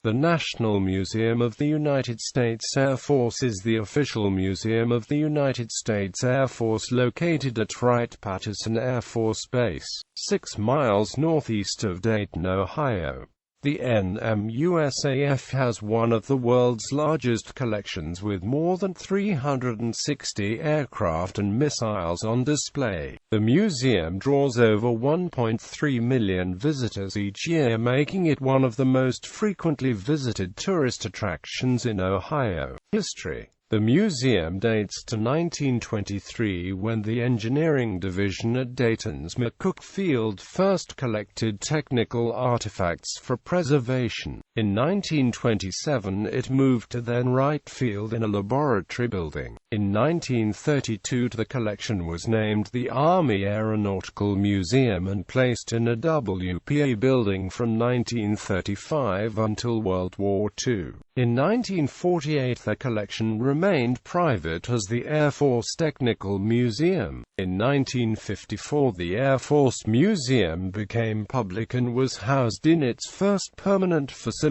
The National Museum of the United States Air Force is the official museum of the United States Air Force located at Wright-Patterson Air Force Base, 6 miles northeast of Dayton, Ohio. The NMUSAF has one of the world's largest collections with more than 360 aircraft and missiles on display. The museum draws over 1.3 million visitors each year, making it one of the most frequently visited tourist attractions in Ohio. History. The museum dates to 1923, when the engineering division at Dayton's McCook Field first collected technical artifacts for preservation. In 1927 it moved to then Wright Field in a laboratory building. In 1932 the collection was named the Army Aeronautical Museum and placed in a WPA building from 1935 until World War II. In 1948 the collection remained private as the Air Force Technical Museum. In 1954 the Air Force Museum became public and was housed in its first permanent facility,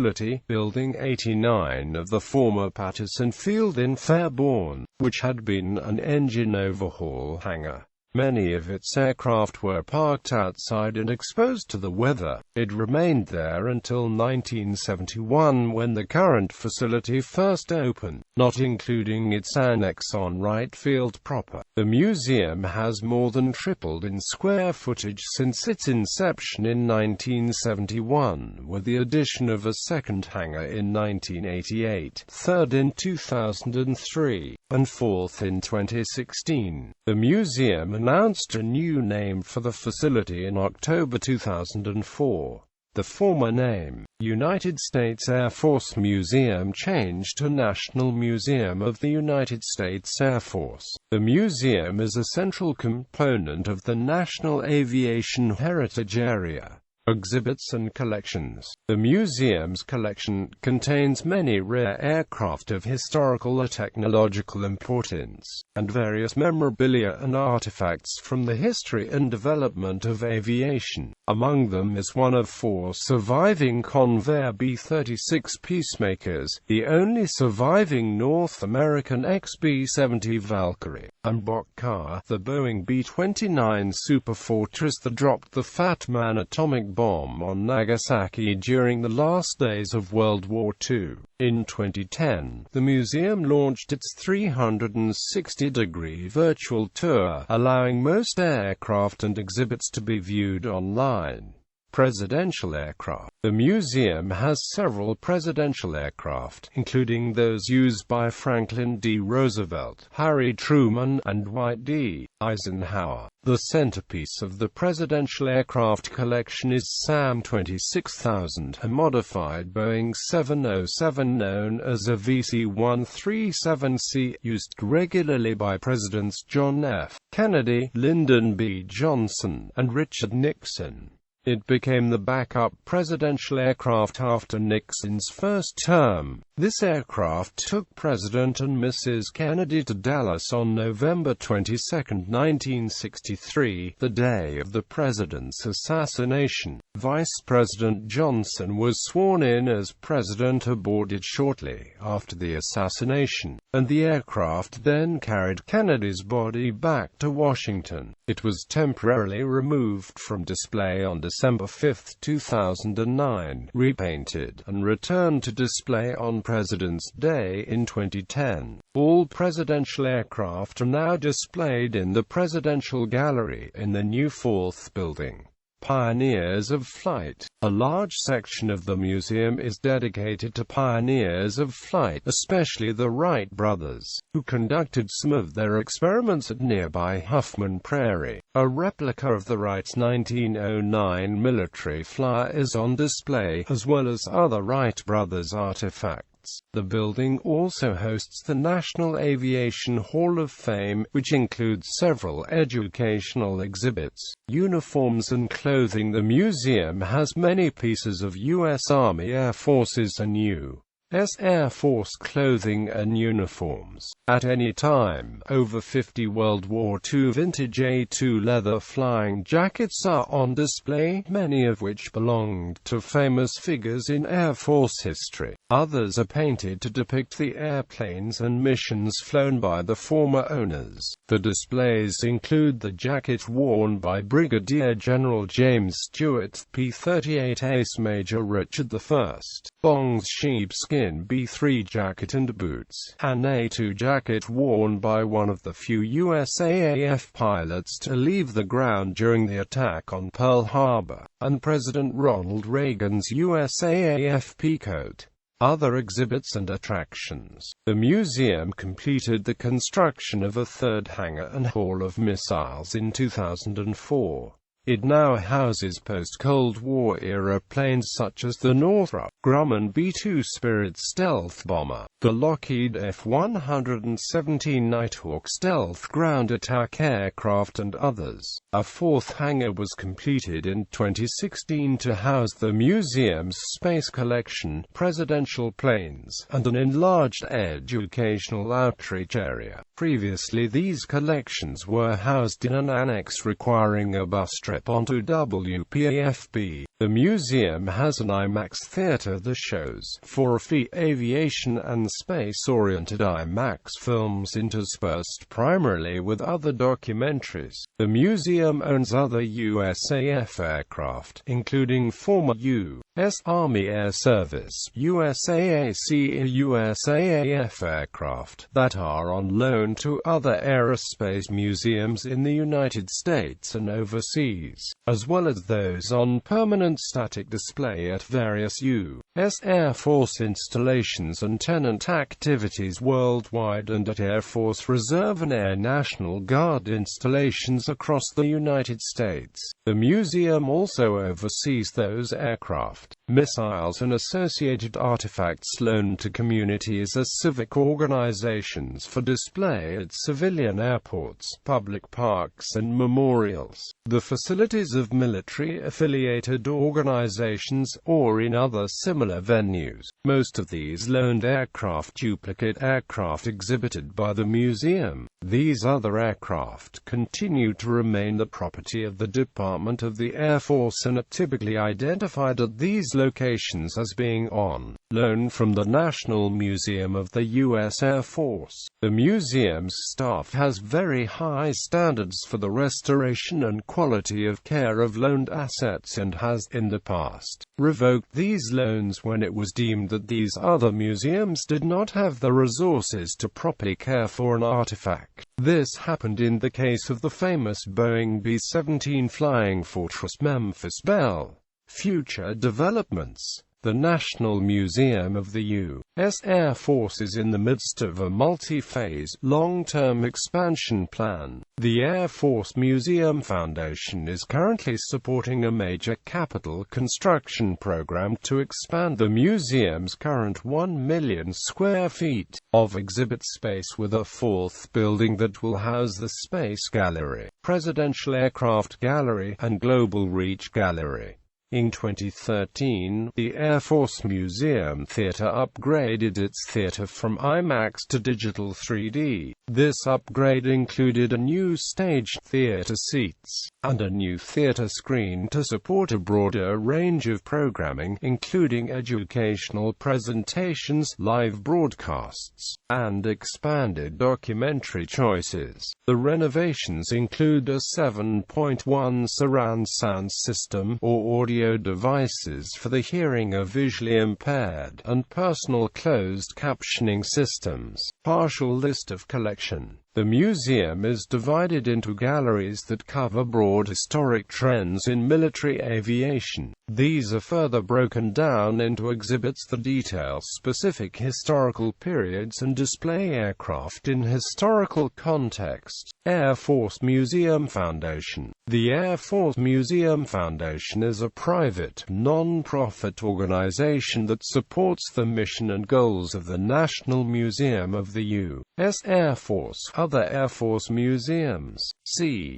Building 89 of the former Patterson Field in Fairborn, which had been an engine overhaul hangar. Many of its aircraft were parked outside and exposed to the weather. It remained there until 1971, when the current facility first opened, not including its annex on Wright Field proper. The museum has more than tripled in square footage since its inception in 1971, with the addition of a second hangar in 1988, third in 2003, and fourth in 2016. The museum announced a new name for the facility in October 2004. The former name, United States Air Force Museum, changed to National Museum of the United States Air Force. The museum is a central component of the National Aviation Heritage Area. Exhibits and collections. The museum's collection contains many rare aircraft of historical or technological importance, and various memorabilia and artifacts from the history and development of aviation. Among them is one of 4 surviving Convair B-36 Peacemakers, the only surviving North American XB-70 Valkyrie, and Bockar, the Boeing B-29 Superfortress that dropped the Fat Man atomic bomb on Nagasaki during the last days of World War II. In 2010, the museum launched its 360-degree virtual tour, allowing most aircraft and exhibits to be viewed online. Presidential aircraft. The museum has several presidential aircraft, including those used by Franklin D. Roosevelt, Harry Truman, and Dwight D. Eisenhower. The centerpiece of the presidential aircraft collection is SAM 26000, a modified Boeing 707 known as a VC-137C, used regularly by Presidents John F. Kennedy, Lyndon B. Johnson, and Richard Nixon. It became the backup presidential aircraft after Nixon's first term. This aircraft took President and Mrs. Kennedy to Dallas on November 22, 1963, the day of the president's assassination. Vice President Johnson was sworn in as president aboard it shortly after the assassination, and the aircraft then carried Kennedy's body back to Washington. It was temporarily removed from display on December 5, 2009, repainted, and returned to display on President's Day in 2010. All presidential aircraft are now displayed in the Presidential Gallery in the new 4th building. Pioneers of Flight. A large section of the museum is dedicated to pioneers of flight, especially the Wright brothers, who conducted some of their experiments at nearby Huffman Prairie. A replica of the Wrights' 1909 military flyer is on display, as well as other Wright brothers artifacts. The building also hosts the National Aviation Hall of Fame, which includes several educational exhibits, uniforms and clothing. The museum has many pieces of U.S. Army Air Forces and U. U.S. Air Force clothing and uniforms. At any time, over 50 World War II vintage A2 leather flying jackets are on display, many of which belonged to famous figures in Air Force history. Others are painted to depict the airplanes and missions flown by the former owners. The displays include the jacket worn by Brigadier General James Stewart, P-38 Ace Major Richard I, Bong's sheepskin B-3 jacket and boots, an A-2 jacket worn by one of the few USAAF pilots to leave the ground during the attack on Pearl Harbor, and President Ronald Reagan's USAAF peacoat. Other exhibits and attractions. The museum completed the construction of a third hangar and hall of missiles in 2004. It now houses post-Cold War era planes such as the Northrop Grumman B-2 Spirit stealth bomber, the Lockheed F-117 Nighthawk stealth ground attack aircraft and others. A fourth hangar was completed in 2016 to house the museum's space collection, presidential planes, and an enlarged educational outreach area. Previously these collections were housed in an annex requiring a bus trip onto WPAFB. The museum has an IMAX theater that shows, for a fee, aviation and space-oriented IMAX films interspersed primarily with other documentaries. The museum owns other USAF aircraft, including former U.S. Army Air Service, USAAC, USAAF aircraft that are on loan to other aerospace museums in the United States and overseas, as well as those on permanent static display at various U.S. Air Force installations and tenant activities worldwide, and at Air Force Reserve and Air National Guard installations across the United States. The museum also oversees those aircraft, missiles and associated artifacts loaned to communities as civic organizations for display at civilian airports, public parks and memorials, the facilities of military-affiliated organizations, or in other similar venues. Most of these loaned aircraft duplicate aircraft exhibited by the museum. These other aircraft continue to remain the property of the Department of the Air Force and are typically identified at these locations as being on loan from the National Museum of the U.S. Air Force. The museum's staff has very high standards for the restoration and quality of care of loaned assets and has, in the past, revoked these loans when it was deemed that these other museums did not have the resources to properly care for an artifact. This happened in the case of the famous Boeing B-17 Flying Fortress Memphis Belle. Future developments. The National Museum of the U.S. Air Force is in the midst of a multi-phase, long-term expansion plan. The Air Force Museum Foundation is currently supporting a major capital construction program to expand the museum's current 1 million square feet of exhibit space with a fourth building that will house the Space Gallery, Presidential Aircraft Gallery, and Global Reach Gallery. In 2013, the Air Force Museum Theater upgraded its theater from IMAX to digital 3D. This upgrade included a new stage, theater seats, and a new theater screen to support a broader range of programming, including educational presentations, live broadcasts, and expanded documentary choices. The renovations include a 7.1 surround sound system, or audio devices for the hearing of visually impaired, and personal closed captioning systems. Partial list of collection. The museum is divided into galleries that cover broad historic trends in military aviation. These are further broken down into exhibits that detail specific historical periods and display aircraft in historical context. Air Force Museum Foundation. The Air Force Museum Foundation is a private, non-profit organization that supports the mission and goals of the National Museum of the U.S. Air Force. Other Air Force museums. See